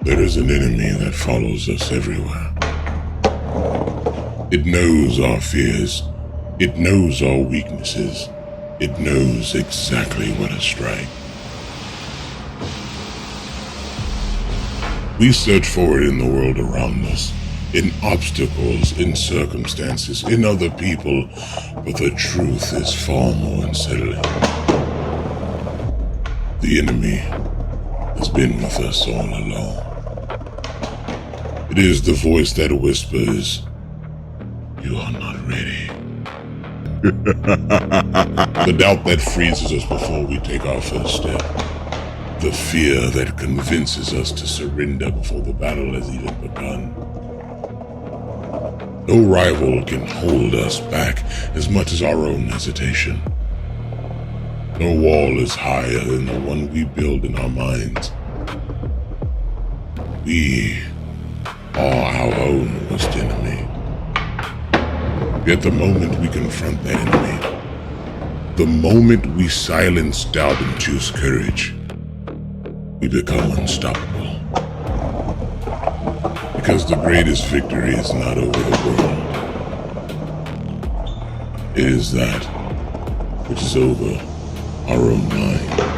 There is an enemy that follows us everywhere. It knows our fears. It knows our weaknesses. It knows exactly where to strike. We search for it in the world around us, in obstacles, in circumstances, in other people, but the truth is far more unsettling. The enemy has been with us all along. It is the voice that whispers, "You are not ready." The doubt that freezes us before we take our first step. The fear that convinces us to surrender before the battle has even begun. No rival can hold us back as much as our own hesitation. No wall is higher than the one we build in our minds. We are our own worst enemy. Yet the moment we confront that enemy, the moment we silence doubt and choose courage, we become unstoppable. Because the greatest victory is not over the world. It is that which is over our own mind.